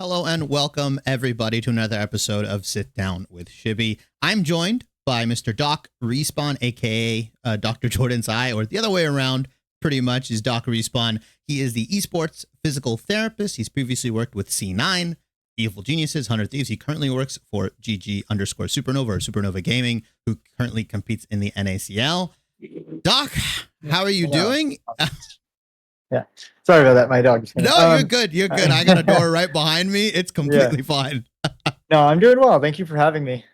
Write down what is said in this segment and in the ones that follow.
Hello and welcome everybody to another episode of Sit Down with Shibby. I'm joined by Mr. DocRespawn, aka Dr. Jordan Tsai, or the other way around, pretty much, is DocRespawn. He is the Esports Physical Therapist. He's previously worked with C9, Evil Geniuses, 100 Thieves. He currently works for GG_Supernova or Supernova Gaming, who currently competes in the NACL. Doc, how are you doing? Yeah. Sorry about that. My dog. No, you're good. You're good. I got a door right behind me. It's completely fine. No, I'm doing well. Thank you for having me.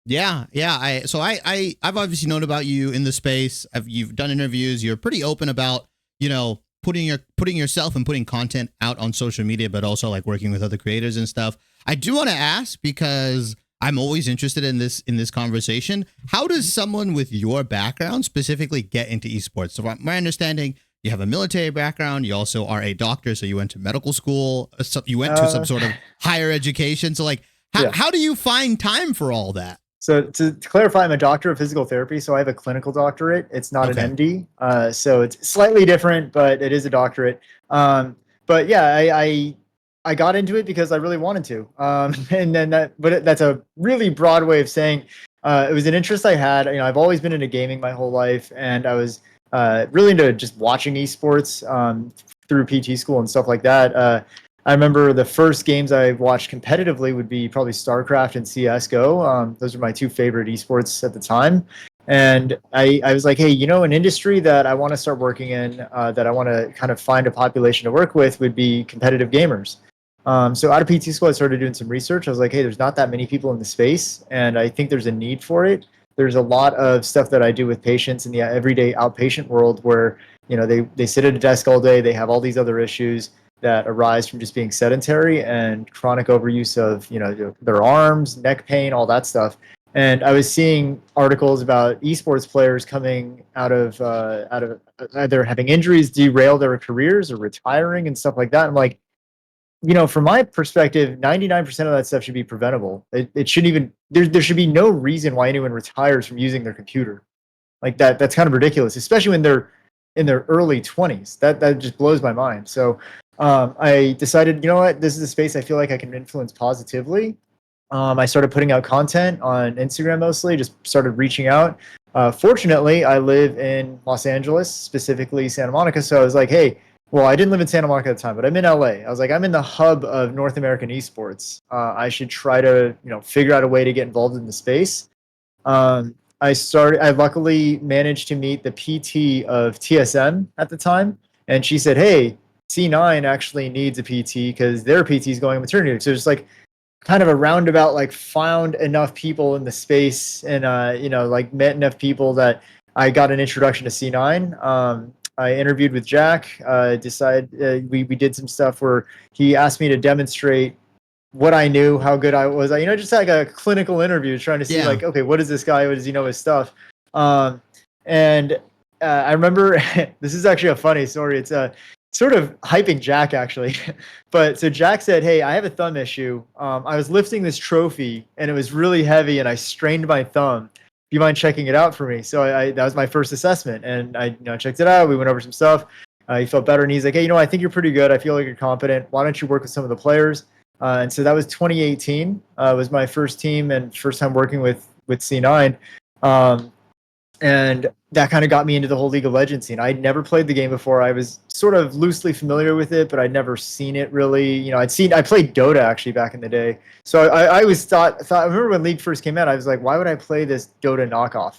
Yeah. I've obviously known about you in the space. You've done interviews. You're pretty open about, putting yourself and putting content out on social media, but also like working with other creators and stuff. I do want to ask, because I'm always interested in this conversation. How does someone with your background specifically get into esports? So from my understanding, you have a military background. You also are a doctor, so you went to medical school. So you went to some sort of higher education. So, how do you find time for all that? So to clarify, I'm a doctor of physical therapy, so I have a clinical doctorate. It's not an MD, so it's slightly different, but it is a doctorate. But yeah, I got into it because I really wanted to, and then that's a really broad way of saying it was an interest I had. I've always been into gaming my whole life, and I was really into just watching esports through PT school and stuff like that. I remember the first games I watched competitively would be probably StarCraft and CSGO. Those are my two favorite esports at the time. And I was like, hey, an industry that I want to start working in, that I want to kind of find a population to work with would be competitive gamers. So out of PT school, I started doing some research. I was like, hey, there's not that many people in the space, and I think there's a need for it. There's a lot of stuff that I do with patients in the everyday outpatient world where, they sit at a desk all day. They have all these other issues that arise from just being sedentary and chronic overuse of, their arms, neck pain, all that stuff. And I was seeing articles about esports players coming out of either having injuries derail their careers or retiring and stuff like that. I'm like, from my perspective, 99% of that stuff should be preventable. It shouldn't even, there should be no reason why anyone retires from using their computer. Like that's kind of ridiculous, especially when they're in their early 20s. That just blows my mind. So I decided, what, this is a space I feel like I can influence positively. I started putting out content on Instagram mostly, just started reaching out. Fortunately, I live in Los Angeles, specifically Santa Monica. So I was like, hey, well, I didn't live in Santa Monica at the time, but I'm in LA. I was like, I'm in the hub of North American esports. I should try to, figure out a way to get involved in the space. I luckily managed to meet the PT of TSM at the time. And she said, hey, C9 actually needs a PT because their PT is going on maternity leave. So just like kind of a roundabout, like found enough people in the space and, met enough people that I got an introduction to C9. I interviewed with Jack, we did some stuff where he asked me to demonstrate what I knew, how good I was. Just like a clinical interview, trying to see like, okay, what is this guy? What does he know his stuff? And I remember this is actually a funny story. It's sort of hyping Jack actually. But so Jack said, hey, I have a thumb issue. I was lifting this trophy and it was really heavy and I strained my thumb. Do you mind checking it out for me? So that was my first assessment, and I checked it out. We went over some stuff. He felt better, and he's like, hey, I think you're pretty good. I feel like you're competent. Why don't you work with some of the players? And so that was 2018. Was my first team and first time working with C9. And that kind of got me into the whole League of Legends scene. I'd never played the game before. I was sort of loosely familiar with it, but I'd never seen it really. I played Dota actually back in the day. So I always thought, I remember when League first came out, I was like, why would I play this Dota knockoff?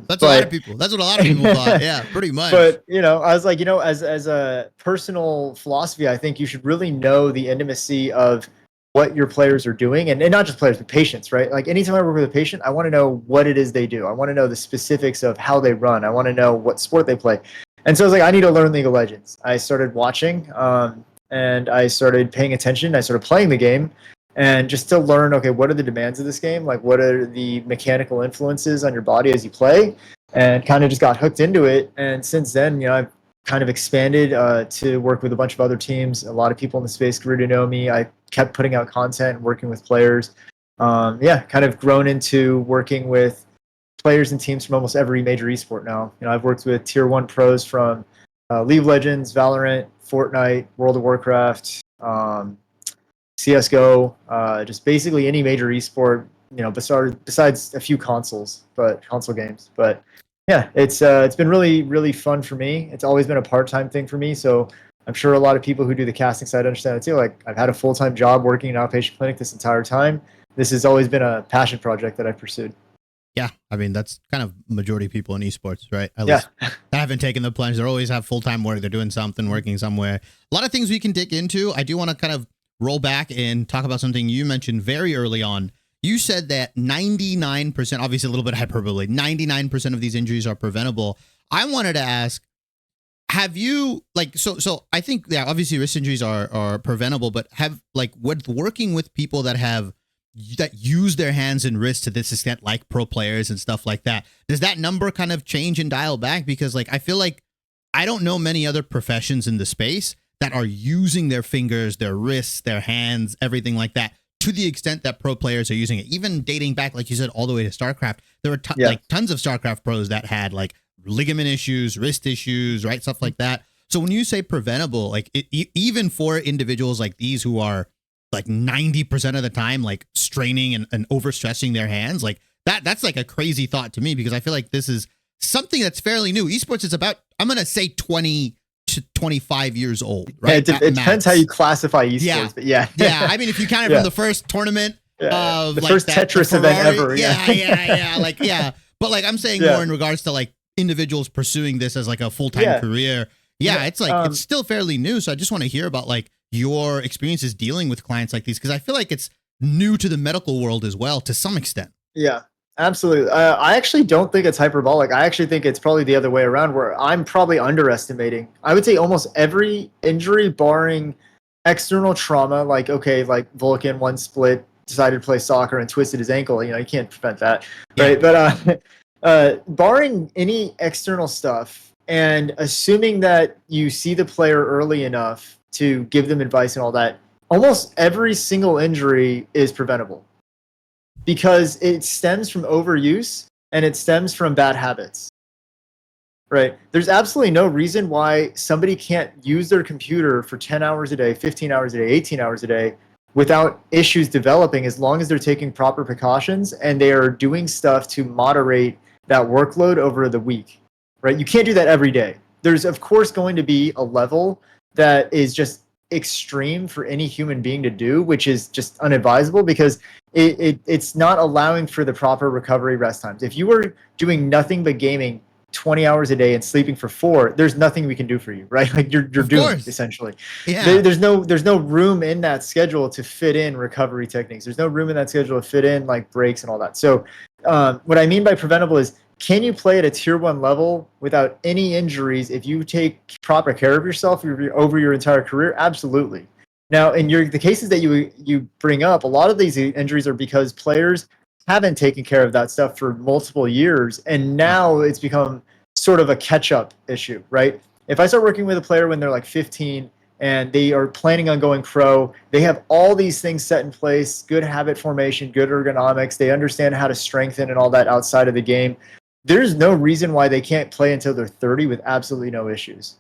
That's a lot of people. That's what a lot of people thought. Yeah, pretty much. But, I was like, as a personal philosophy, I think you should really know the intimacy of what your players are doing, and not just players, but patients, right? Like anytime I work with a patient, I want to know what it is they do. I want to know the specifics of how they run. I want to know what sport they play. And so I was like, I need to learn League of Legends. I started watching, and I started paying attention. I started playing the game, and just to learn, okay, what are the demands of this game? Like, what are the mechanical influences on your body as you play? And kind of just got hooked into it. And since then, I've kind of expanded to work with a bunch of other teams. A lot of people in the space grew to know me. I kept putting out content and working with players. Kind of grown into working with players and teams from almost every major esport now. I've worked with tier 1 pros from League of Legends, Valorant, Fortnite, World of Warcraft, CS:GO, just basically any major esport, besides a few console games. But yeah, it's been really, really fun for me. It's always been a part-time thing for me, so I'm sure a lot of people who do the casting side understand it too. Like, I've had a full-time job working in an outpatient clinic this entire time. This has always been a passion project that I've pursued. Yeah, I mean, that's kind of majority of people in esports, right? At least that haven't taken the plunge. They always have full-time work. They're doing something, working somewhere. A lot of things we can dig into. I do want to kind of roll back and talk about something you mentioned very early on. You said that 99%, obviously a little bit hyperbole, 99% of these injuries are preventable. I wanted to ask, have you, like, so I think, yeah, obviously wrist injuries are preventable, but have, like, with working with people that use their hands and wrists to this extent, like pro players and stuff like that, does that number kind of change and dial back? Because, like, I feel like I don't know many other professions in the space that are using their fingers, their wrists, their hands, everything like that, to the extent that pro players are using it. Even dating back, like you said, all the way to StarCraft, there were like tons of StarCraft pros that had like ligament issues, wrist issues, right? Stuff like that. So when you say preventable, like even for individuals like these who are like 90% of the time, like straining and overstressing their hands, like that's like a crazy thought to me, because I feel like this is something that's fairly new. Esports is about, I'm going to say 20 to 25 years old, right? Yeah, it depends how you classify esports, but yeah. I mean, if you count it from the first tournament of the like first Tetris event ever. But like, I'm saying more in regards to like individuals pursuing this as like a full-time career. It's like, it's still fairly new. So I just want to hear about like your experiences dealing with clients like these, because I feel like it's new to the medical world as well, to some extent. Yeah, absolutely. I actually don't think it's hyperbolic. I actually think it's probably the other way around, where I'm probably underestimating. I would say almost every injury, barring external trauma, like Vulcan one split, decided to play soccer and twisted his ankle. You can't prevent that, right? But barring any external stuff, and assuming that you see the player early enough to give them advice and all that, almost every single injury is preventable, because it stems from overuse and it stems from bad habits, right? There's absolutely no reason why somebody can't use their computer for 10 hours a day, 15 hours a day, 18 hours a day without issues developing, as long as they're taking proper precautions and they are doing stuff to moderate that workload over the week, right? You can't do that every day. There's, of course, going to be a level that is just extreme for any human being to do, which is just unadvisable, because it's not allowing for the proper recovery rest times. If you were doing nothing but gaming 20 hours a day and sleeping for 4, there's nothing we can do for you, right? Like, you're doomed, essentially. There's no room in that schedule to fit in recovery techniques. There's no room in that schedule to fit in like breaks and all that. So what I mean by preventable is, can you play at a tier 1 level without any injuries if you take proper care of yourself over your entire career? Absolutely. Now, in the cases that you bring up, a lot of these injuries are because players haven't taken care of that stuff for multiple years, and now it's become sort of a catch-up issue, right? If I start working with a player when they're like 15 and they are planning on going pro, they have all these things set in place, good habit formation, good ergonomics, they understand how to strengthen and all that outside of the game. There's no reason why they can't play until they're 30 with absolutely no issues.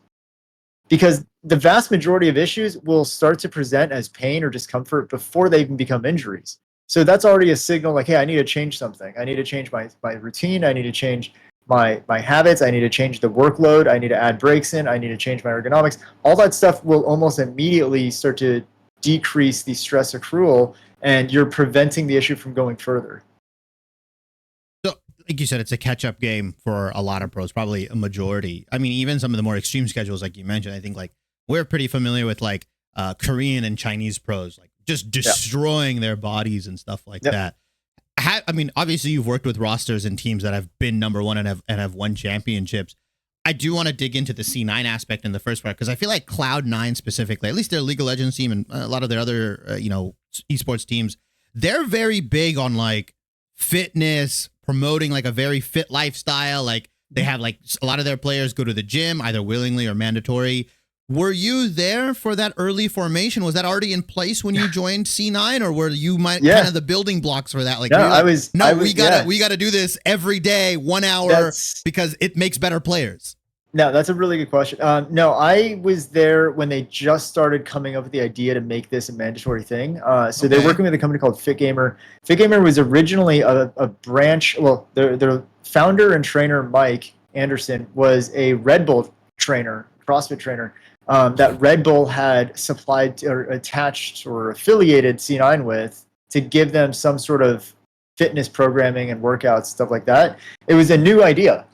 Because the vast majority of issues will start to present as pain or discomfort before they even become injuries. So that's already a signal like, hey, I need to change something. I need to change my routine. I need to change my habits. I need to change the workload. I need to add breaks in. I need to change my ergonomics. All that stuff will almost immediately start to decrease the stress accrual, and you're preventing the issue from going further. Like you said, it's a catch-up game for a lot of pros, probably a majority. I mean, even some of the more extreme schedules, like you mentioned, I think like we're pretty familiar with like Korean and Chinese pros, like just destroying their bodies and stuff like that. I mean, obviously you've worked with rosters and teams that have been number one and have won championships. I do want to dig into the C9 aspect in the first part, because I feel like Cloud9 specifically, at least their League of Legends team and a lot of their other, esports teams, they're very big on like fitness, promoting like a very fit lifestyle. Like they have like a lot of their players go to the gym, either willingly or mandatory. Were you there for that early formation? Was that already in place when you joined C9, or were you kind of the building blocks for that? Like, we gotta do this every day, 1 hour, because it makes better players. No, that's a really good question. No, I was there when they just started coming up with the idea to make this a mandatory thing. So they're Okay. working with a company called FitGamer. FitGamer was originally a branch. Well, their founder and trainer Mike Anderson was a Red Bull trainer, CrossFit trainer. That Red Bull had supplied or attached or affiliated C9 with to give them some sort of fitness programming and workouts, stuff like that. It was a new idea.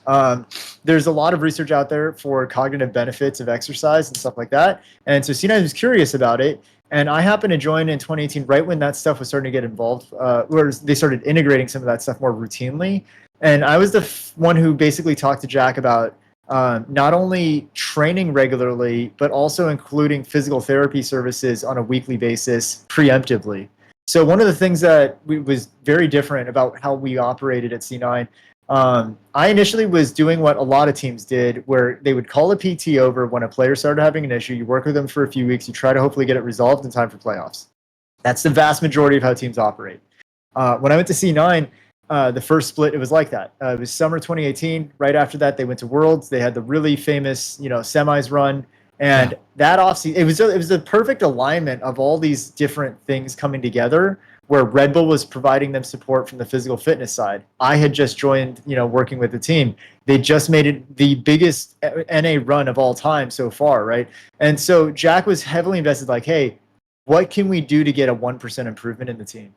There's a lot of research out there for cognitive benefits of exercise and stuff like that. And so C9 was curious about it. And I happened to join in 2018, right when that stuff was starting to get involved, where they started integrating some of that stuff more routinely. And I was the one who basically talked to Jack about not only training regularly, but also including physical therapy services on a weekly basis preemptively. So one of the things that was very different about how we operated at C9, I initially was doing what a lot of teams did, where they would call a PT over when a player started having an issue. You work with them for a few weeks. You try to hopefully get it resolved in time for playoffs. That's the vast majority of how teams operate. When I went to C9, the first split, it was like that. It was summer 2018. Right after that, they went to Worlds. They had the really famous, semis run. And that offseason, it was a perfect alignment of all these different things coming together, where Red Bull was providing them support from the physical fitness side. I had just joined, working with the team. They just made it the biggest NA run of all time so far, right? And so Jack was heavily invested, like, hey, what can we do to get a 1% improvement in the team?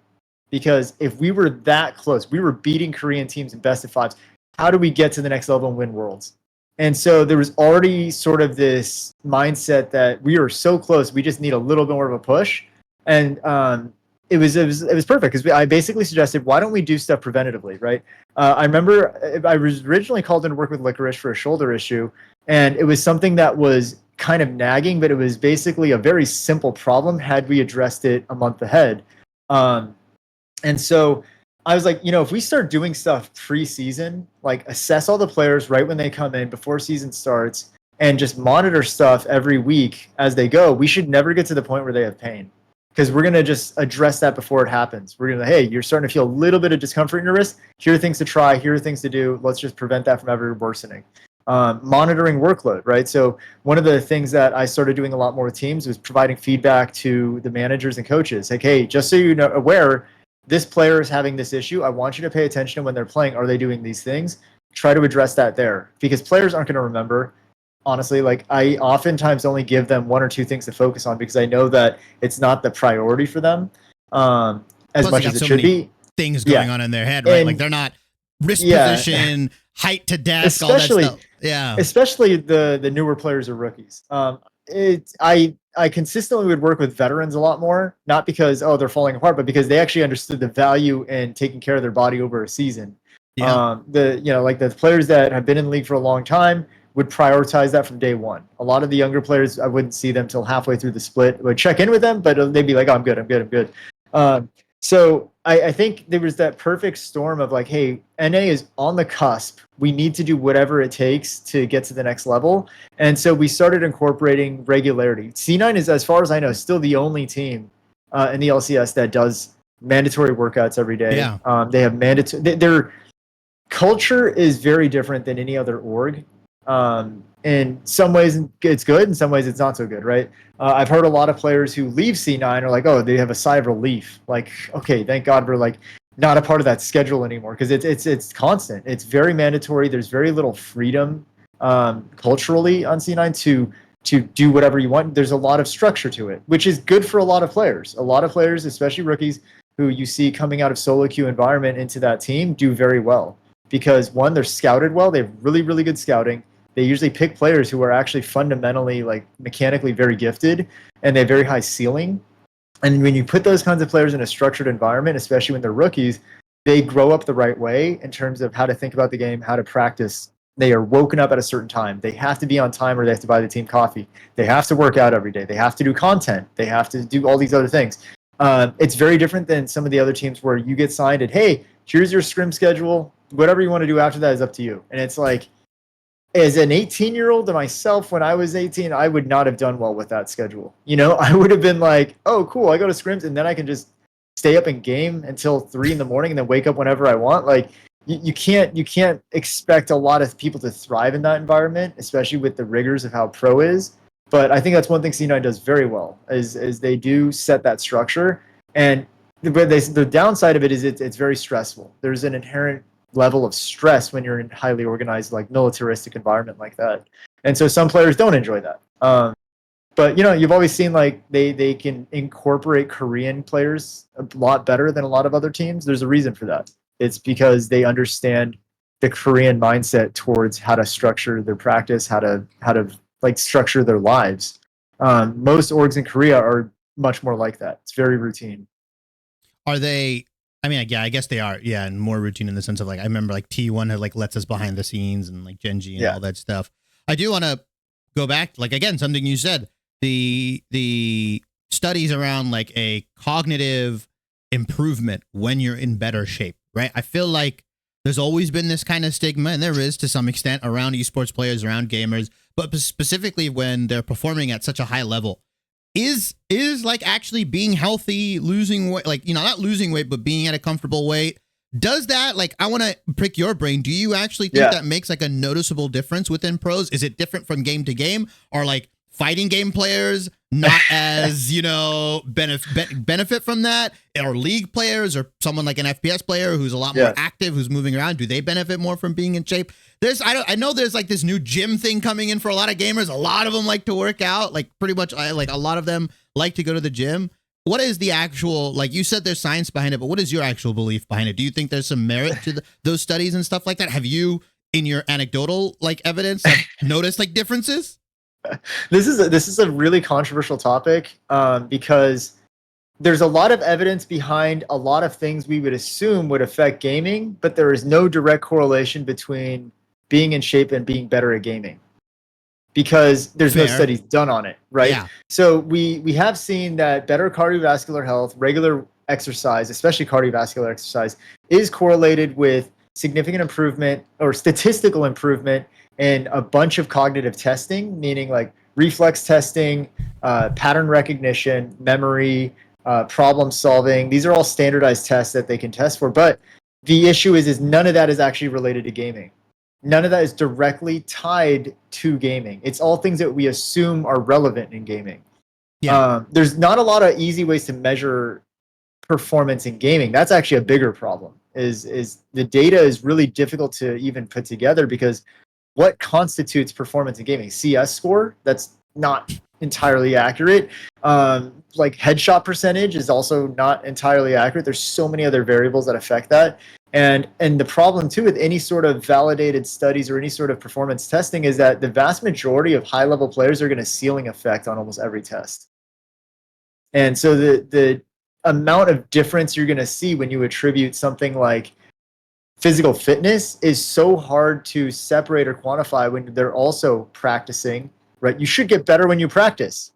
Because if we were that close, we were beating Korean teams in best of fives. How do we get to the next level and win Worlds? And so there was already sort of this mindset that we are so close, we just need a little bit more of a push. And it was perfect, because I basically suggested, why don't we do stuff preventatively, right? I remember I was originally called in to work with Licorice for a shoulder issue, and it was something that was kind of nagging, but it was basically a very simple problem had we addressed it a month ahead. And so I was like, if we start doing stuff pre-season, like assess all the players right when they come in before season starts, and just monitor stuff every week as they go, we should never get to the point where they have pain, because we're going to just address that before it happens. We're going to, hey, you're starting to feel a little bit of discomfort in your wrist. Here are things to try. Here are things to do. Let's just prevent that from ever worsening. Monitoring workload, right? So one of the things that I started doing a lot more with teams was providing feedback to the managers and coaches. Like, hey, just so you're aware, this player is having this issue. I want you to pay attention to when they're playing. Are they doing these things? Try to address that there, because players aren't going to remember. Honestly, like, I oftentimes only give them one or two things to focus on, because I know that it's not the priority for them as Plus, much as it should be. Things going on in their head, right? And like they're not wrist position, height to desk, all that stuff. Yeah. Especially the newer players or rookies. I consistently would work with veterans a lot more, not because, they're falling apart, but because they actually understood the value in taking care of their body over a season. Yeah. Like the players that have been in the league for a long time would prioritize that from day one. A lot of the younger players, I wouldn't see them till halfway through the split. I would check in with them, but they'd be like, oh, I'm good. So I think there was that perfect storm of like, hey, NA is on the cusp. We need to do whatever it takes to get to the next level. And so we started incorporating regularity. C9 is, as far as I know, still the only team in the LCS that does mandatory workouts every day. Yeah. They have mandatory. Their culture is very different than any other org. In some ways it's good, in some ways it's not so good, right? I've heard a lot of players who leave C9 are like, oh, they have a sigh of relief. Like, okay, thank God we're like not a part of that schedule anymore, because it's constant. It's very mandatory. There's very little freedom culturally on C9 to do whatever you want. There's a lot of structure to it, which is good for a lot of players. A lot of players, especially rookies, who you see coming out of solo queue environment into that team, do very well, because one, they're scouted well. They have really, really good scouting. They usually pick players who are actually fundamentally, like, mechanically very gifted, and they have very high ceiling. And when you put those kinds of players in a structured environment, especially when they're rookies, they grow up the right way in terms of how to think about the game, how to practice. They are woken up at a certain time. They have to be on time, or they have to buy the team coffee. They have to work out every day. They have to do content. They have to do all these other things. It's very different than some of the other teams where you get signed and, hey, here's your scrim schedule. Whatever you want to do after that is up to you. And it's like, as an 18-year-old to myself, when I was 18, I would not have done well with that schedule. I would have been like, oh, cool, I go to scrims and then I can just stay up and game until 3 a.m. and then wake up whenever I want. Like, you can't expect a lot of people to thrive in that environment, especially with the rigors of how pro is. But I think that's one thing C9 does very well is they do set that structure. And the downside of it is it's very stressful. There's an inherent level of stress when you're in highly organized, like militaristic environment like that. And so some players don't enjoy that. But you've always seen like they can incorporate Korean players a lot better than a lot of other teams. There's a reason for that. It's because they understand the Korean mindset towards how to structure their practice, how to like structure their lives. Most orgs in Korea are much more like that. It's very routine. Are they? I mean, yeah, I guess they are. Yeah, and more routine in the sense of like I remember like T1 had like lets us behind the scenes and like Genji and all that stuff. I do want to go back, like again, something you said, the studies around like a cognitive improvement when you're in better shape, right? I feel like there's always been this kind of stigma, and there is to some extent around esports players, around gamers, but specifically when they're performing at such a high level. Is like actually being healthy, losing weight, like, not losing weight, but being at a comfortable weight. Does that, like, I want to prick your brain. Do you actually think that makes like a noticeable difference within pros? Is it different from game to game? Or like fighting game players not as, benefit from that? Or league players or someone like an FPS player who's a lot more active, who's moving around, do they benefit more from being in shape? I know there's like this new gym thing coming in for a lot of gamers. A lot of them like to work out, like pretty much like a lot of them like to go to the gym. What is the actual, like you said, there's science behind it, but what is your actual belief behind it? Do you think there's some merit to those studies and stuff like that? Have you, in your anecdotal like evidence, noticed like differences? This is a really controversial topic because there's a lot of evidence behind a lot of things we would assume would affect gaming, but there is no direct correlation between being in shape and being better at gaming because there's no studies done on it, right? Yeah. So we have seen that better cardiovascular health, regular exercise, especially cardiovascular exercise, is correlated with significant improvement or statistical improvement in a bunch of cognitive testing, meaning like reflex testing, pattern recognition, memory, problem solving. These are all standardized tests that they can test for. But the issue is none of that is actually related to gaming. None of that is directly tied to gaming. It's all things that we assume are relevant in gaming. Yeah. There's not a lot of easy ways to measure performance in gaming. That's actually a bigger problem. Is the data is really difficult to even put together because what constitutes performance in gaming? CS score? That's not entirely accurate. Like headshot percentage is also not entirely accurate. There's so many other variables that affect that. And the problem too with any sort of validated studies or any sort of performance testing is that the vast majority of high level players are going to ceiling effect on almost every test. And so the amount of difference you're going to see when you attribute something like physical fitness is so hard to separate or quantify when they're also practicing, right? You should get better when you practice,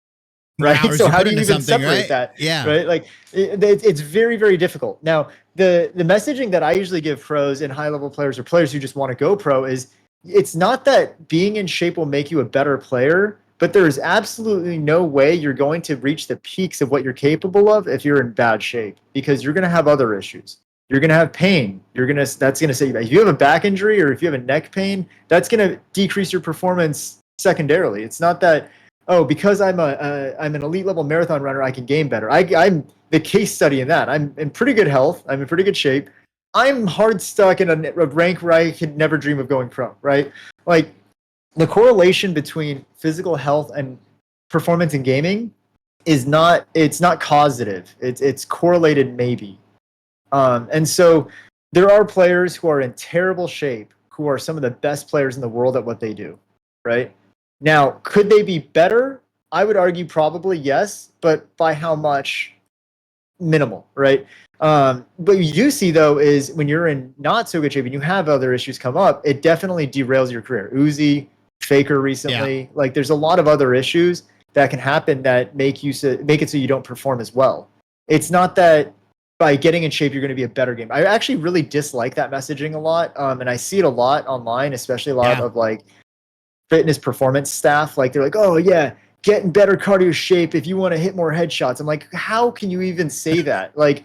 right? So how do you even separate that? Yeah. Right? Like it's very, very difficult. Now, the messaging that I usually give pros and high level players or players who just want to go pro is it's not that being in shape will make you a better player, but there is absolutely no way you're going to reach the peaks of what you're capable of if you're in bad shape because you're going to have other issues. You're going to have pain. That's going to say if you have a back injury or if you have a neck pain, that's going to decrease your performance secondarily. It's not that, because I'm an elite level marathon runner, I can game better. I'm the case study in that. I'm in pretty good health. I'm in pretty good shape. I'm hard stuck in a rank where I could never dream of going pro, right? Like the correlation between physical health and performance in gaming it's not causative. It's correlated maybe. And so there are players who are in terrible shape who are some of the best players in the world at what they do, right? Now, could they be better? I would argue probably yes, but by how much? Minimal, right? What you do see, though, is when you're in not so good shape and you have other issues come up, it definitely derails your career. Uzi, Faker recently, like there's a lot of other issues that can happen that make it so you don't perform as well. It's not that by getting in shape, you're going to be a better gamer. I actually really dislike that messaging a lot. And I see it a lot online, especially a lot of like fitness performance staff. Like they're like, oh yeah, get in better cardio shape if you want to hit more headshots. I'm like, how can you even say that? Like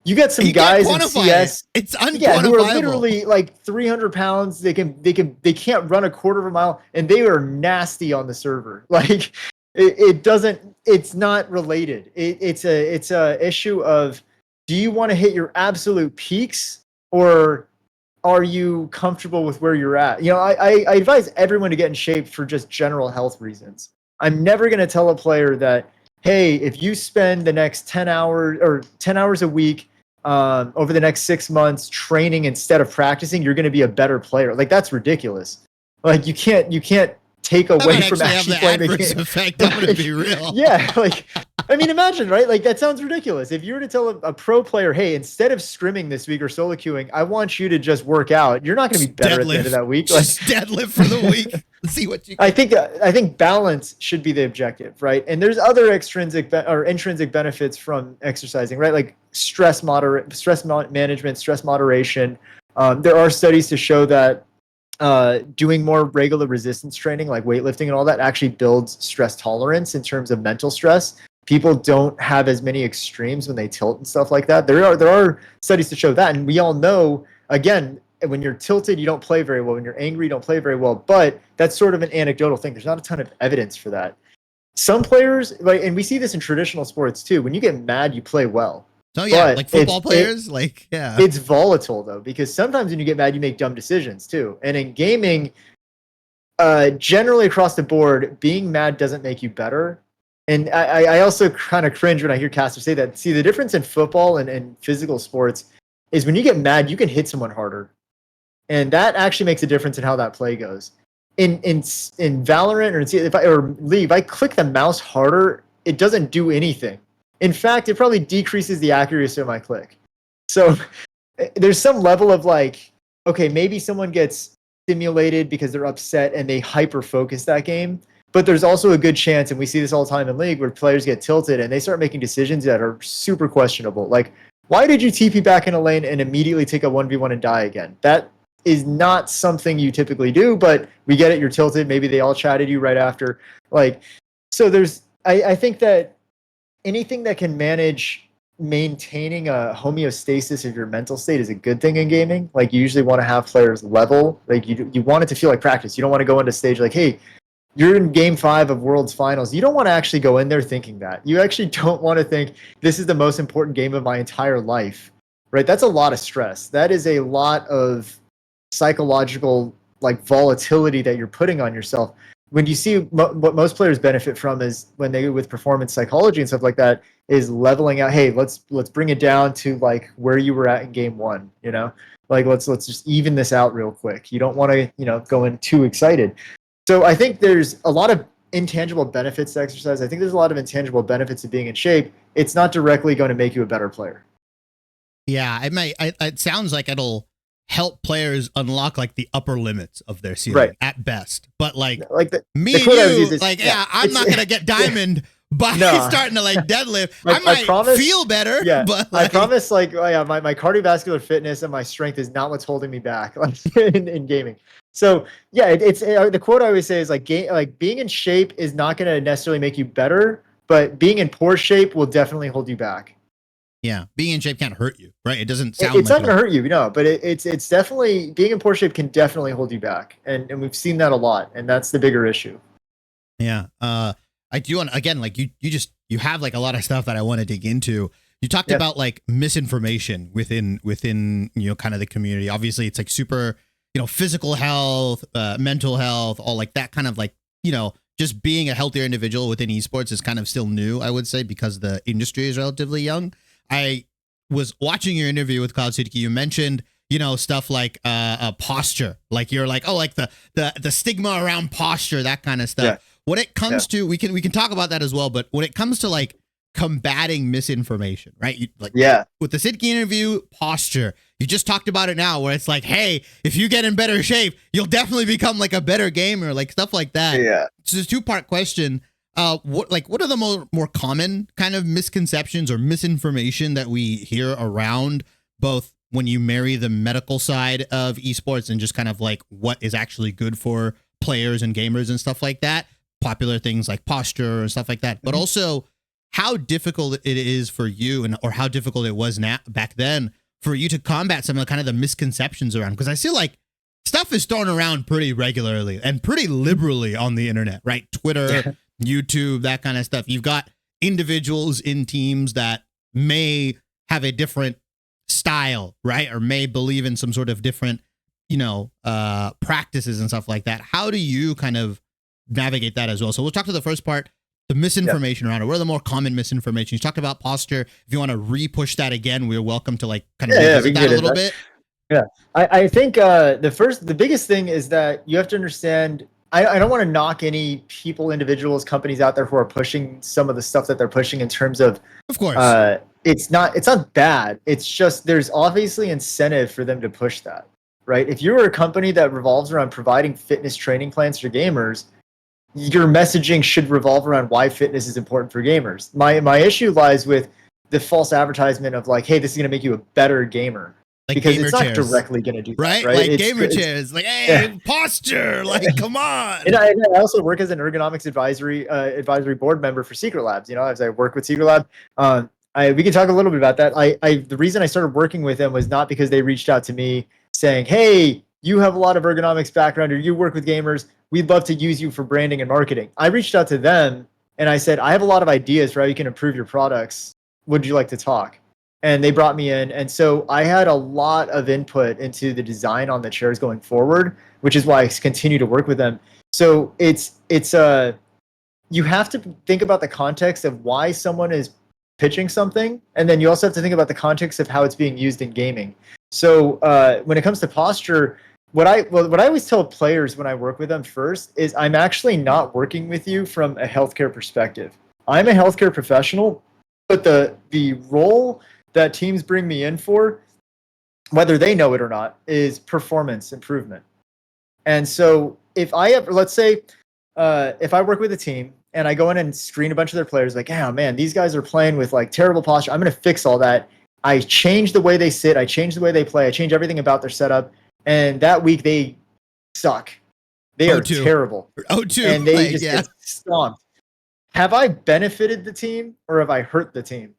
You get some You can't guys in quantify CS, it. It's yeah, who are unquantifiable. literally like 300 pounds. They can't run a quarter of a mile, and they are nasty on the server. Like it doesn't. It's not related. It's a issue of, do you want to hit your absolute peaks, or are you comfortable with where you're at? You know, I advise everyone to get in shape for just general health reasons. I'm never going to tell a player that, hey, if you spend the next 10 hours or 10 hours a week over the next 6 months training instead of practicing, you're going to be a better player. Like, that's ridiculous. Like, you can't take away from actually playing the game. Effect. I'm gonna be real. Yeah, like, I mean, imagine, right? Like, that sounds ridiculous. If you were to tell a pro player, hey, instead of scrimming this week or solo queuing, I want you to just work out, you're not going to be better at the end of that week. Like, Just deadlift for the week. Let's see what you can. I think balance should be the objective, right? And there's other extrinsic or intrinsic benefits from exercising, right? Like stress management, stress moderation. There are studies to show that doing more regular resistance training, like weightlifting and all that, actually builds stress tolerance in terms of mental stress. People don't have as many extremes when they tilt and stuff like that. There are studies to show that, and we all know, again, when you're tilted, you don't play very well. When you're angry, you don't play very well. But that's sort of an anecdotal thing. There's not a ton of evidence for that. Some players, like, and we see this in traditional sports too, when you get mad, you play well. Oh yeah, But like football players, yeah. It's volatile though, because sometimes when you get mad, you make dumb decisions too. And in gaming, generally across the board, being mad doesn't make you better. And I also kind of cringe when I hear casters say that. See, the difference in football and physical sports is when you get mad, you can hit someone harder. And that actually makes a difference in how that play goes. In Valorant or League, if I click the mouse harder, it doesn't do anything. In fact, it probably decreases the accuracy of my click. So there's some level of like, okay, maybe someone gets stimulated because they're upset and they hyper focus that game. But there's also a good chance, and we see this all the time in League, where players get tilted and they start making decisions that are super questionable. Like, why did you TP back in a lane and immediately take a 1v1 and die again? That is not something you typically do, but we get it. You're tilted. Maybe they all chatted you right after. Like, so I think that anything that can manage maintaining a homeostasis of your mental state is a good thing in gaming. Like, you usually want to have players level. Like, you want it to feel like practice. You don't want to go into stage like, hey, you're in game 5 of World's Finals. You don't want to actually go in there thinking that. You actually don't want to think this is the most important game of my entire life, right? That's a lot of stress. That is a lot of psychological like volatility that you're putting on yourself. When you see what most players benefit from is when they with performance psychology and stuff like that is leveling out. Hey, let's bring it down to like where you were at in game 1. You know, like let's just even this out real quick. You don't want to go in too excited. So I think there's a lot of intangible benefits to exercise. I think there's a lot of intangible benefits to being in shape. It's not directly going to make you a better player. Yeah, it sounds like it'll help players unlock like the upper limits of their ceiling at best. But like me and you, like, I'm not gonna get diamond by starting to like deadlift. I might feel better. Yeah, but I promise. Like, my cardiovascular fitness and my strength is not what's holding me back in gaming. So yeah, it's the quote I always say is like being in shape is not going to necessarily make you better, but being in poor shape will definitely hold you back. Yeah, being in shape can't hurt you, right? It doesn't sound. It's not going to hurt you, but it's definitely being in poor shape can definitely hold you back, and we've seen that a lot, and that's the bigger issue. Yeah, I do want again, like you have like a lot of stuff that I want to dig into. You talked about like misinformation within kind of the community. Obviously, it's like super physical health, mental health, all like that kind of like just being a healthier individual within esports is kind of still new, I would say, because the industry is relatively young. I was watching your interview with Cloud9. You mentioned, stuff like posture, like you're like, oh, like the stigma around posture, that kind of stuff. Yeah. When it comes to, we can talk about that as well. But when it comes to like combating misinformation, right? With the Sidki interview, posture, you just talked about it now, where it's like, hey, if you get in better shape, you'll definitely become like a better gamer, like stuff like that. Yeah. So it's a 2-part question. What are the more common kind of misconceptions or misinformation that we hear around, both when you marry the medical side of esports and just kind of like what is actually good for players and gamers and stuff like that? Popular things like posture and stuff like that, but also how difficult it is for you, or how difficult it was now back then for you to combat some of the kind of the misconceptions around, because I feel like stuff is thrown around pretty regularly and pretty liberally on the internet, right? Twitter, YouTube, that kind of stuff. You've got individuals in teams that may have a different style, right? Or may believe in some sort of different, practices and stuff like that. How do you kind of navigate that as well? So we'll talk to the first part, the misinformation around it. What are the more common misinformation? You talked about posture. If you want to re-push that again, we're welcome to kind of revisit that a little bit. Yeah, I think the biggest thing is that you have to understand. I don't want to knock any people, individuals, companies out there who are pushing some of the stuff that they're pushing in terms of course, it's not bad. It's just there's obviously incentive for them to push that, right? If you're a company that revolves around providing fitness training plans for gamers, your messaging should revolve around why fitness is important for gamers. My issue lies with the false advertisement of like, hey, this is going to make you a better gamer. Like because it's not directly going to do that, right? Like gamer chairs, like, hey, posture, like, come on. And I also work as an ergonomics advisory board member for Secret Labs. As I work with Secret Lab, we can talk a little bit about that. The reason I started working with them was not because they reached out to me saying, hey, you have a lot of ergonomics background, or you work with gamers. We'd love to use you for branding and marketing. I reached out to them and I said, I have a lot of ideas for how you can improve your products. Would you like to talk? And they brought me in. And so I had a lot of input into the design on the chairs going forward, which is why I continue to work with them. So it's you have to think about the context of why someone is pitching something. And then you also have to think about the context of how it's being used in gaming. So when it comes to posture, what I always tell players when I work with them first is I'm actually not working with you from a healthcare perspective. I'm a healthcare professional, but the role that teams bring me in for, whether they know it or not, is performance improvement. And so if I have, let's say, if I work with a team and I go in and screen a bunch of their players, like, oh man, these guys are playing with like terrible posture. I'm going to fix all that. I change the way they sit. I change the way they play. I change everything about their setup. And that week they suck. They are terrible. And they just get stomped. Have I benefited the team or have I hurt the team?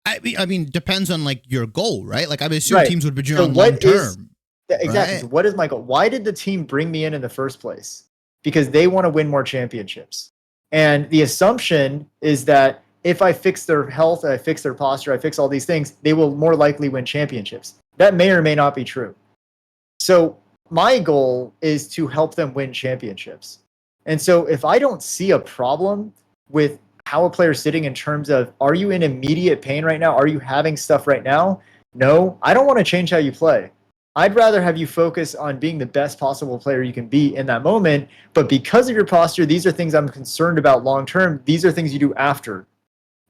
I mean, depends on like your goal, right? Like I assume teams would be on long term. Exactly. Right? So what is my goal? Why did the team bring me in the first place? Because they want to win more championships. And the assumption is that if I fix their health, I fix their posture, I fix all these things, they will more likely win championships. That may or may not be true. So my goal is to help them win championships. And so if I don't see a problem with how a player is sitting in terms of, are you in immediate pain right now? Are you having stuff right now? No, I don't want to change how you play. I'd rather have you focus on being the best possible player you can be in that moment. But because of your posture, these are things I'm concerned about long term. These are things you do after.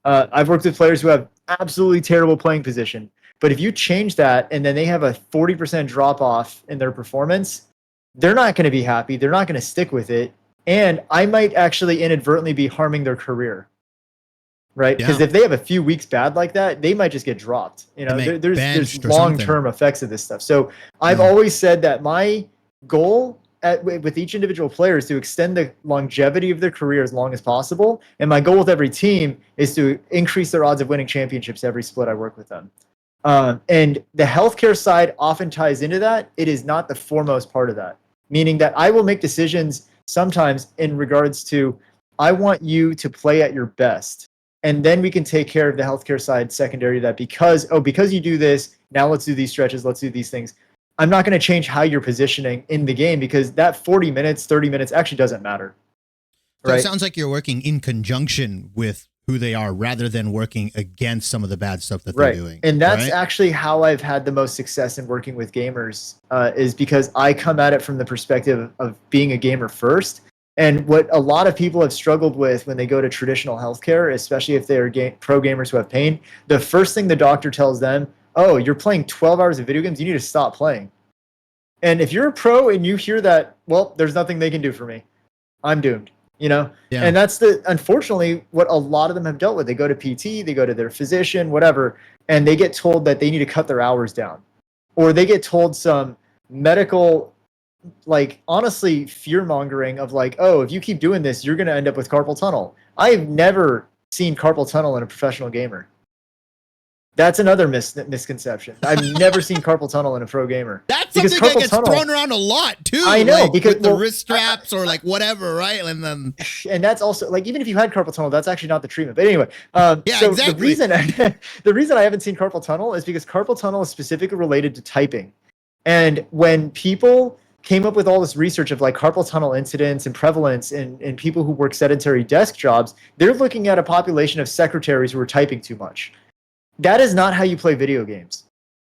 I've worked with players who have absolutely terrible playing position. But if you change that and then they have a 40% drop off in their performance, they're not going to be happy. They're not going to stick with it. And I might actually inadvertently be harming their career, right? Because if they have a few weeks bad like that, they might just get dropped. There's long-term effects of this stuff. So I've always said that my goal with each individual player is to extend the longevity of their career as long as possible. And my goal with every team is to increase their odds of winning championships every split I work with them. And the healthcare side often ties into that. It is not the foremost part of that, meaning that I will make decisions sometimes in regards to, I want you to play at your best. And then we can take care of the healthcare side secondary to that because you do this, now let's do these stretches, let's do these things. I'm not going to change how you're positioning in the game because that 40 minutes, 30 minutes actually doesn't matter. So it sounds like you're working in conjunction with who they are rather than working against some of the bad stuff that they're doing. And that's actually how I've had the most success in working with gamers is because I come at it from the perspective of being a gamer first. And what a lot of people have struggled with when they go to traditional healthcare, especially if they're pro gamers who have pain, the first thing the doctor tells them, oh, you're playing 12 hours of video games, you need to stop playing. And if you're a pro and you hear that, well, there's nothing they can do for me. I'm doomed. And that's unfortunately what a lot of them have dealt with. They go to PT, they go to their physician, whatever, and they get told that they need to cut their hours down, or they get told some medical, like honestly fear mongering of like, oh, if you keep doing this, you're going to end up with carpal tunnel. I've never seen carpal tunnel in a professional gamer. That's another misconception. I've never seen carpal tunnel in a pro gamer. That's something that gets thrown around a lot too. I know, like, because with the wrist straps or like whatever, right? And that's also like, even if you had carpal tunnel, that's actually not the treatment. But anyway, yeah, so exactly. the reason I haven't seen carpal tunnel is because carpal tunnel is specifically related to typing. And when people came up with all this research of like carpal tunnel incidence and prevalence in people who work sedentary desk jobs, they're looking at a population of secretaries who are typing too much. That is not how you play video games.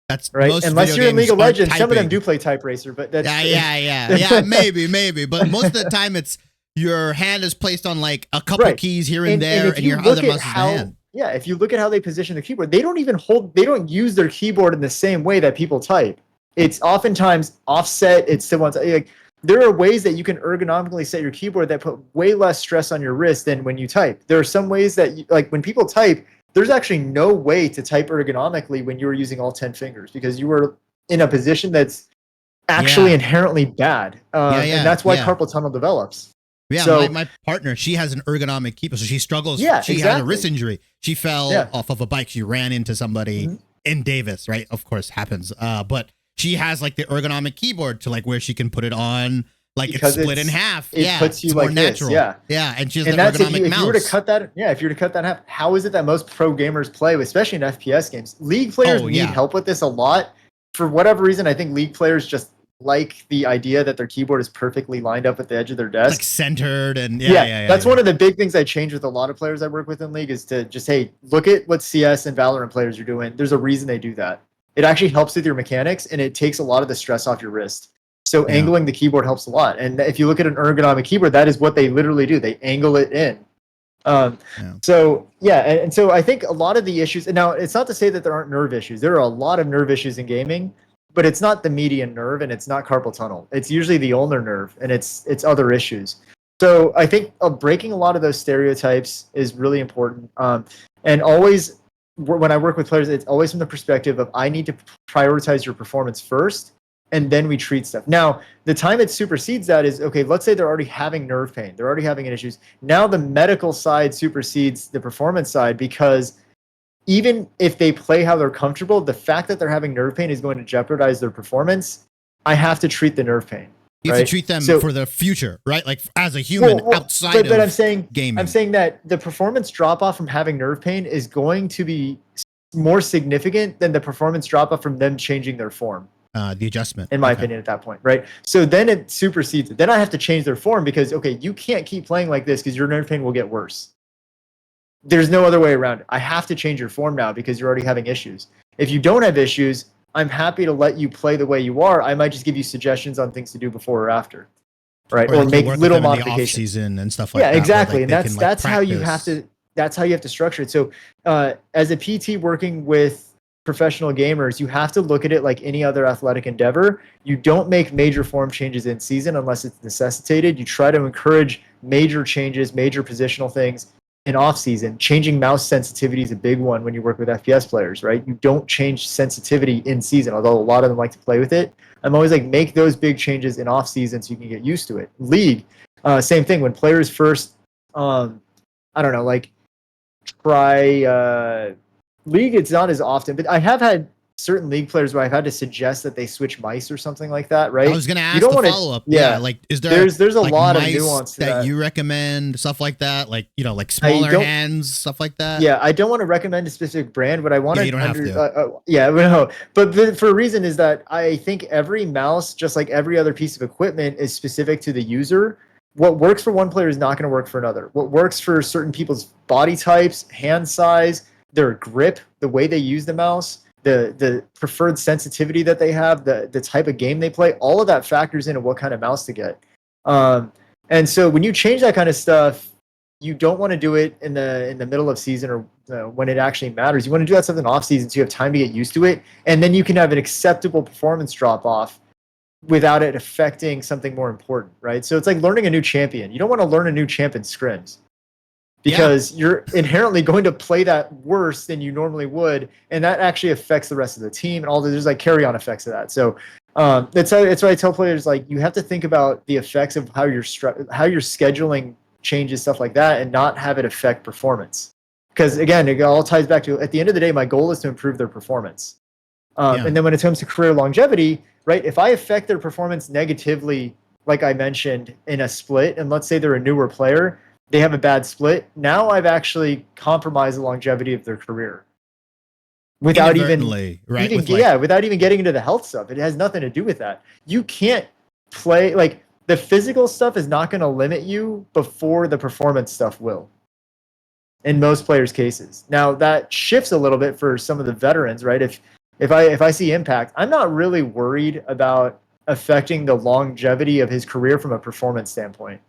That's right. Unless you're in League of Legends, some of them do play Type Racer, but that's yeah, maybe. But most of the time, it's your hand is placed on like a couple keys here and there, and your other muscles hand. Yeah, if you look at how they position the keyboard, they don't use their keyboard in the same way that people type. It's oftentimes offset. It's to one side. Like, there are ways that you can ergonomically set your keyboard that put way less stress on your wrist than when you type. There are some ways that, like when people type, there's actually no way to type ergonomically when you were using all 10 fingers because you were in a position that's actually inherently bad. And that's why carpal tunnel develops. Yeah, so, my partner, she has an ergonomic keyboard, so she struggles. Yeah, she had a wrist injury. She fell off of a bike. She ran into somebody in Davis, right? Of course, happens. But she has like the ergonomic keyboard to like where she can put it on. Like it's split in half. It puts you like natural. This. Yeah. And she's the ergonomic mouse. If you were to cut that, if you were to cut that in half, how is it that most pro gamers play, especially in FPS games? League players need help with this a lot. For whatever reason, I think League players just like the idea that their keyboard is perfectly lined up at the edge of their desk. Like centered and that's one of the big things I change with a lot of players I work with in League is to just, hey, look at what CS and Valorant players are doing. There's a reason they do that. It actually helps with your mechanics and it takes a lot of the stress off your wrist. So angling the keyboard helps a lot. And if you look at an ergonomic keyboard, that is what they literally do. They angle it in. So, and so I think a lot of the issues, and now it's not to say that there aren't nerve issues. There are a lot of nerve issues in gaming, but it's not the median nerve and it's not carpal tunnel. It's usually the ulnar nerve and it's other issues. So I think breaking a lot of those stereotypes is really important. And always, when I work with players, it's always from the perspective of I need to prioritize your performance first, and then we treat stuff. Now, the time it supersedes that is, okay, let's say they're already having nerve pain. They're already having issues. Now the medical side supersedes the performance side because even if they play how they're comfortable, the fact that they're having nerve pain is going to jeopardize their performance. I have to treat the nerve pain. You have to treat them for the future, right? Like as a human outside but of I'm saying, gaming. I'm saying that the performance drop-off from having nerve pain is going to be more significant than the performance drop-off from them changing their form. The adjustment, in my opinion, at that point, right? So then it supersedes it. Then I have to change their form because, okay, you can't keep playing like this because your nerve pain will get worse. There's no other way around it. I have to change your form now because you're already having issues. If you don't have issues, I'm happy to let you play the way you are. I might just give you suggestions on things to do before or after, right? Or make little modifications. Season and stuff like that. Yeah, exactly. Like and that's how you have to. That's how you have to structure it. So, as a PT working with professional gamers, you have to look at it like any other athletic endeavor. You don't make major form changes in season unless it's necessitated. You try to encourage major changes, major positional things in off season. Changing mouse sensitivity is a big one when you work with FPS players, right? You don't change sensitivity in season, although a lot of them like to play with it. I'm always like, make those big changes in off season so you can get used to it. League, same thing. When players first, try League, it's not as often, but I have had certain League players where I've had to suggest that they switch mice or something like that, right? I was going to ask the follow-up. Yeah, like is there there's a lot of nuance to that you recommend, stuff like that, like like smaller hands, stuff like that. Yeah, I don't want to recommend a specific brand, but I want you don't have to. But for a reason is that I think every mouse, just like every other piece of equipment, is specific to the user. What works for one player is not going to work for another. What works for certain people's body types, hand size, their grip, the way they use the mouse, the preferred sensitivity that they have, the type of game they play, all of that factors into what kind of mouse to get. And so when you change that kind of stuff, you don't want to do it in the middle of season or when it actually matters. You want to do that stuff in off season so you have time to get used to it, and then you can have an acceptable performance drop off without it affecting something more important, right? So it's like learning a new champion. You don't want to learn a new champ in scrims, because you're inherently going to play that worse than you normally would, and that actually affects the rest of the team, and all there's like carry-on effects of that. So that's why I tell players, like, you have to think about the effects of how you're scheduling changes, stuff like that, and not have it affect performance. Because again, it all ties back to, at the end of the day, my goal is to improve their performance. And then when it comes to career longevity, right, if I affect their performance negatively, like I mentioned, in a split, and let's say they're a newer player, they have a bad split, now I've actually compromised the longevity of their career. Without even, right? Without even getting into the health stuff. It has nothing to do with that. You can't play, like, the physical stuff is not going to limit you before the performance stuff will, in most players' cases. Now, that shifts a little bit for some of the veterans, right? If I see impact, I'm not really worried about affecting the longevity of his career from a performance standpoint.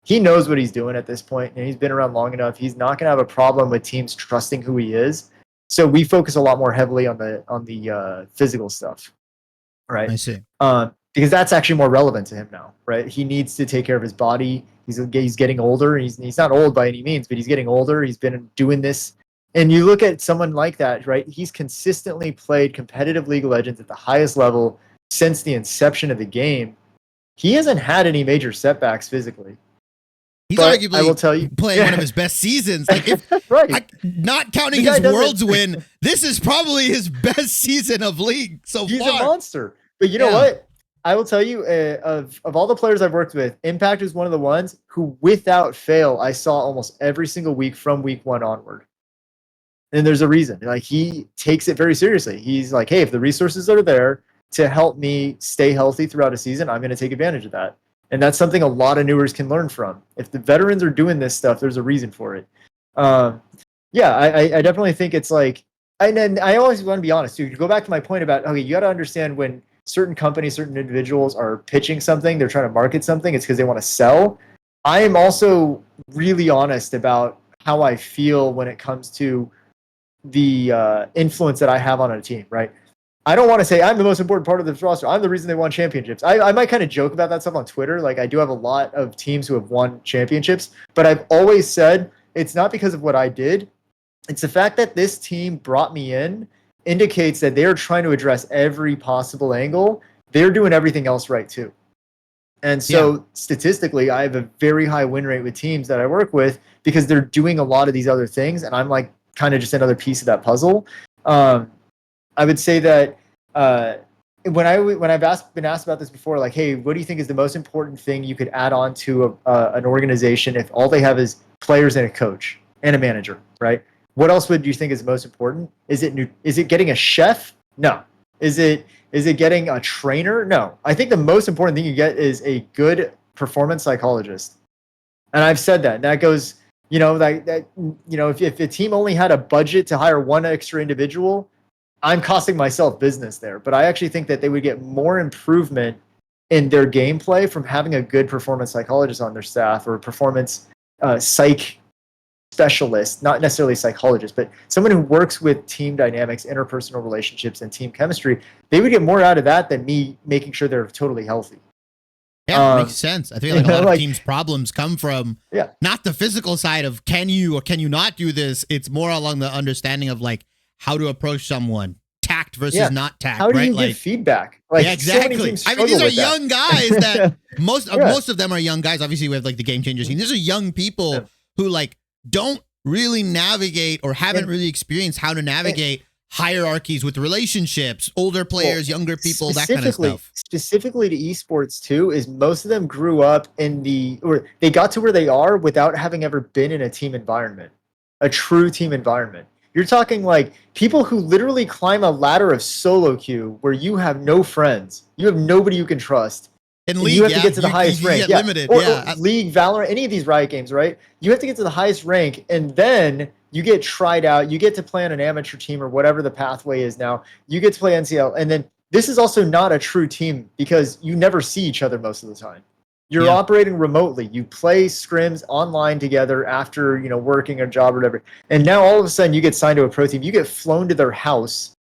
He knows what he's doing at this point, and he's been around long enough. He's not going to have a problem with teams trusting who he is. So we focus a lot more heavily on the physical stuff, right? I see. Because that's actually more relevant to him now, right? He needs to take care of his body. He's getting older. He's not old by any means, but he's getting older. He's been doing this. And you look at someone like that, right? He's consistently played competitive League of Legends at the highest level since the inception of the game. He hasn't had any major setbacks physically. He's arguably, I will tell you, playing one of his best seasons. Like, not counting his Worlds win, this is probably his best season of League so far. He's a monster. But you know what? I will tell you, of all the players I've worked with, Impact is one of the ones who, without fail, I saw almost every single week from week 1 onward. And there's a reason. Like, he takes it very seriously. He's like, hey, if the resources are there to help me stay healthy throughout a season, I'm going to take advantage of that. And that's something a lot of newers can learn from. If the veterans are doing this stuff, there's a reason for it. I definitely think it's like, and I always want to be honest too. You go back to my point about, okay, you got to understand when certain companies, certain individuals are pitching something, they're trying to market something, it's because they want to sell. I am also really honest about how I feel when it comes to the influence that I have on a team, right? I don't want to say I'm the most important part of this roster. I'm the reason they won championships. I might kind of joke about that stuff on Twitter. Like, I do have a lot of teams who have won championships, but I've always said it's not because of what I did. It's the fact that this team brought me in indicates that they're trying to address every possible angle. They're doing everything else right too. And so statistically, I have a very high win rate with teams that I work with because they're doing a lot of these other things. And I'm like kind of just another piece of that puzzle. I would say that when I've been asked about this before, like, hey, what do you think is the most important thing you could add on to an organization if all they have is players and a coach and a manager, right? What else would you think is most important? Is it getting a chef? No. Is it getting a trainer? No. I think the most important thing you get is a good performance psychologist. And I've said that. That goes, if a team only had a budget to hire one extra individual, I'm costing myself business there. But I actually think that they would get more improvement in their gameplay from having a good performance psychologist on their staff, or a performance psych specialist, not necessarily a psychologist, but someone who works with team dynamics, interpersonal relationships, and team chemistry. They would get more out of that than me making sure they're totally healthy. Yeah, it makes sense. I think like a lot of teams' problems come from not the physical side of can you or can you not do this. It's more along the understanding of like how to approach someone, tact versus not tact. How do you give feedback? Exactly. I mean, these are young guys that most of them are young guys. Obviously, we have like the game changers. These are young people who like don't really navigate or haven't really experienced how to navigate hierarchies with relationships, older players, younger people, that kind of stuff. Specifically to esports too, is most of them grew up or they got to where they are without having ever been in a team environment, a true team environment. You're talking like people who literally climb a ladder of solo queue where you have no friends, you have nobody you can trust. In League, you have to get to the highest rank. Get limited, or League, Valorant, any of these Riot games, right? You have to get to the highest rank, and then you get tried out. You get to play on an amateur team or whatever the pathway is now. You get to play NCL, and then this is also not a true team because you never see each other most of the time. You're operating remotely. You play scrims online together after working a job or whatever, and now all of a sudden you get signed to a pro team. You get flown to their house,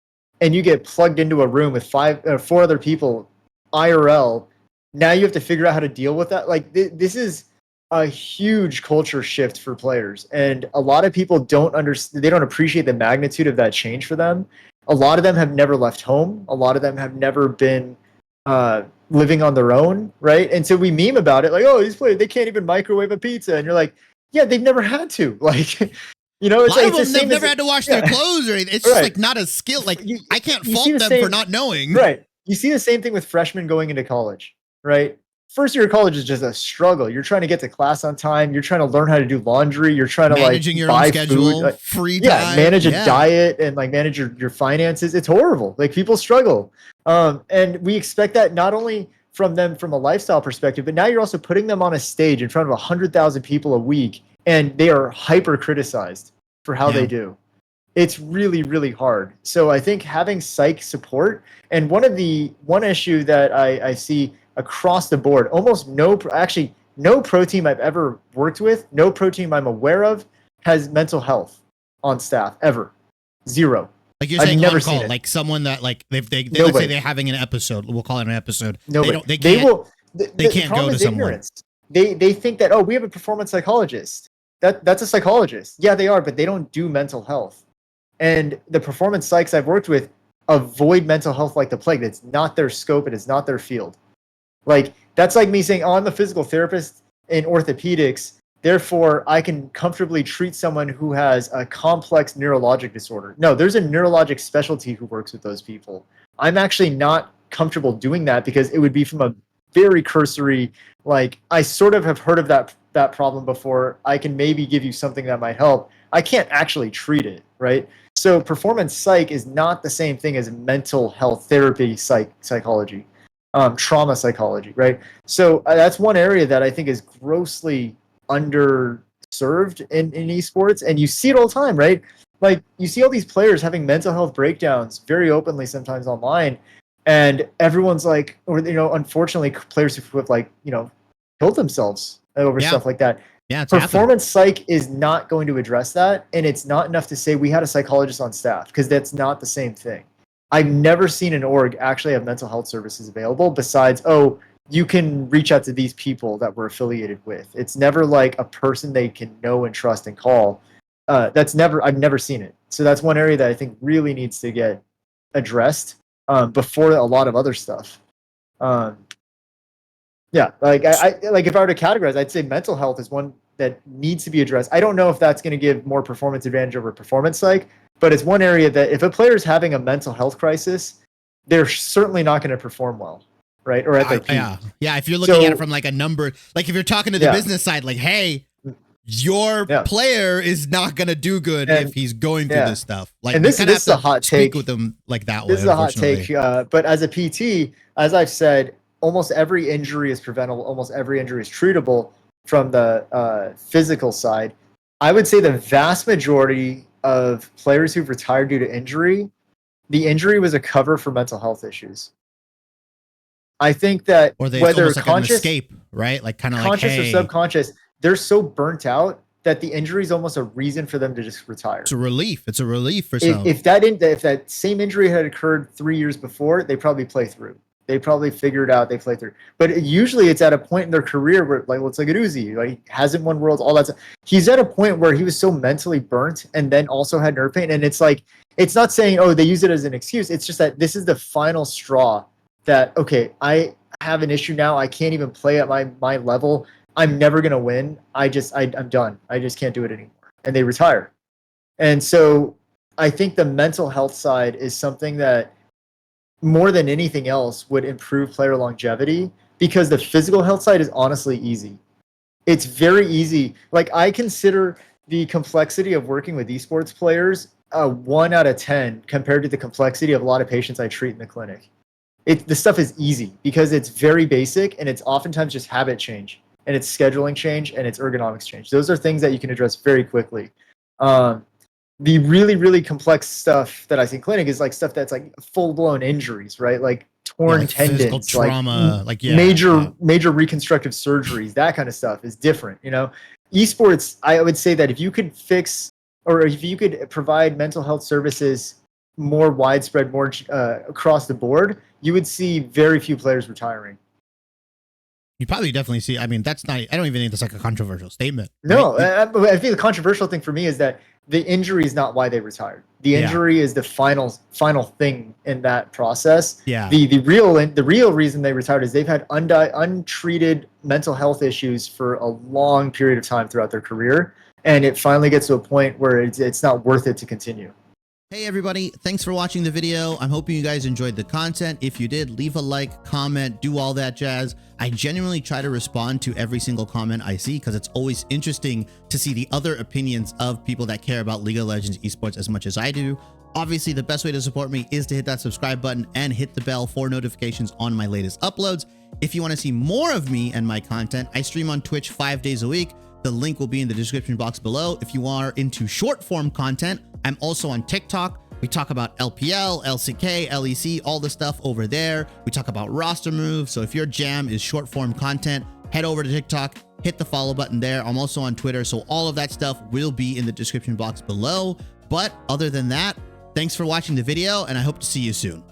and you get plugged into a room with 4 other people, IRL. Now you have to figure out how to deal with that. Like this is a huge culture shift for players, and a lot of people don't understand. They don't appreciate the magnitude of that change for them. A lot of them have never left home. A lot of them have never been living on their own, right? And so we meme about it, like, oh, these players, they can't even microwave a pizza, and you're like, yeah, they've never had to, like, you know, a lot of them, they've never had to wash their clothes or anything. It's just like not a skill. Like I can't fault them for not knowing. Right. You see the same thing with freshmen going into college, right? First year of college is just a struggle. You're trying to get to class on time. You're trying to learn how to do laundry. You're trying to managing your own schedule, food, free time. Manage a diet and like manage your finances. It's horrible. Like people struggle. And we expect that not only from them from a lifestyle perspective, but now you're also putting them on a stage in front of 100,000 people a week, and they are hyper criticized for how they do. It's really, really hard. So I think having psych support, and one issue that I see across the board, almost no pro team I've ever worked with, no pro team I'm aware of has mental health on staff ever. Zero. Like you're saying, never seen it. Like someone that like they let's say they're having an episode. We'll call it an episode. They can't go to someone. They think that, oh, we have a performance psychologist. That's a psychologist. Yeah, they are, but they don't do mental health. And the performance psychs I've worked with avoid mental health like the plague. It's not their scope. It is not their field. Like, that's like me saying, oh, I'm a physical therapist in orthopedics. Therefore, I can comfortably treat someone who has a complex neurologic disorder. No, there's a neurologic specialty who works with those people. I'm actually not comfortable doing that because it would be from a very cursory, like, I sort of have heard of that problem before. I can maybe give you something that might help. I can't actually treat it, right? So performance psych is not the same thing as mental health therapy psychology, trauma psychology, right? So that's one area that I think is grossly underserved in esports, and you see it all the time, right? Like you see all these players having mental health breakdowns very openly sometimes online, and everyone's like, or unfortunately, players who have killed themselves over stuff like that. Yeah, performance psych is not going to address that, and it's not enough to say we had a psychologist on staff because that's not the same thing. I've never seen an org actually have mental health services available besides, oh, you can reach out to these people that we're affiliated with. It's never like a person they can know and trust and call. I've never seen it. So that's one area that I think really needs to get addressed before a lot of other stuff. Yeah, like if I were to categorize, I'd say mental health is one that needs to be addressed. I don't know if that's going to give more performance advantage over performance psych, but it's one area that if a player is having a mental health crisis, they're certainly not going to perform well, right? Or at their peak. Yeah. If you're looking at it from like a number, like if you're talking to the business side, like, hey, your player is not going to do good if he's going through this stuff. Like, and this is a hot take with them like that way. This is a hot take, but as a PT, as I've said, almost every injury is preventable. Almost every injury is treatable from the physical side. I would say the vast majority of players who've retired due to injury, the injury was a cover for mental health issues. I think that whether like conscious, an escape, right? Like kind of conscious or subconscious, they're so burnt out that the injury is almost a reason for them to just retire. It's a relief. It's a relief for some. If that same injury had occurred 3 years before, they probably play through. They probably figure it out. They play through. But usually it's at a point in their career where, like, let's look at Uzi. Like, he hasn't won worlds, all that stuff. He's at a point where he was so mentally burnt and then also had nerve pain. And it's like, it's not saying, oh, they use it as an excuse. It's just that this is the final straw that, okay, I have an issue now. I can't even play at my level. I'm never going to win. I'm done. I just can't do it anymore. And they retire. And so I think the mental health side is something that, more than anything else, would improve player longevity, because the physical health side is honestly easy. It's very easy. Like, I consider the complexity of working with esports players 1 out of 10 compared to the complexity of a lot of patients I treat in the clinic. The stuff is easy because it's very basic, and it's oftentimes just habit change, and it's scheduling change, and it's ergonomics change. Those are things that you can address very quickly. The really, really complex stuff that I see in clinic is like stuff that's like full-blown injuries, right? Like torn tendons, physical trauma, major reconstructive surgeries, that kind of stuff is different. Esports, I would say that if you could fix, or if you could provide mental health services more widespread, more across the board, you would see very few players retiring. You probably definitely see. I mean, I don't even think that's like a controversial statement. No, right? I think the controversial thing for me is that the injury is not why they retired. The Yeah. injury is the final thing in that process. Yeah. The real reason they retired is they've had untreated mental health issues for a long period of time throughout their career, and it finally gets to a point where it's not worth it to continue. Hey everybody, thanks for watching the video. I'm hoping you guys enjoyed the content. If you did, leave a like, comment, do all that jazz. I genuinely try to respond to every single comment I see because it's always interesting to see the other opinions of people that care about League of Legends esports as much as I do. Obviously, the best way to support me is to hit that subscribe button and hit the bell for notifications on my latest uploads. If you want to see more of me and my content, I stream on Twitch 5 days a week. The link will be in the description box below. If you are into short form content, I'm also on TikTok. We talk about LPL, LCK, LEC, all the stuff over there. We talk about roster moves. So if your jam is short form content, head over to TikTok, hit the follow button there. I'm also on Twitter. So all of that stuff will be in the description box below. But other than that, thanks for watching the video and I hope to see you soon.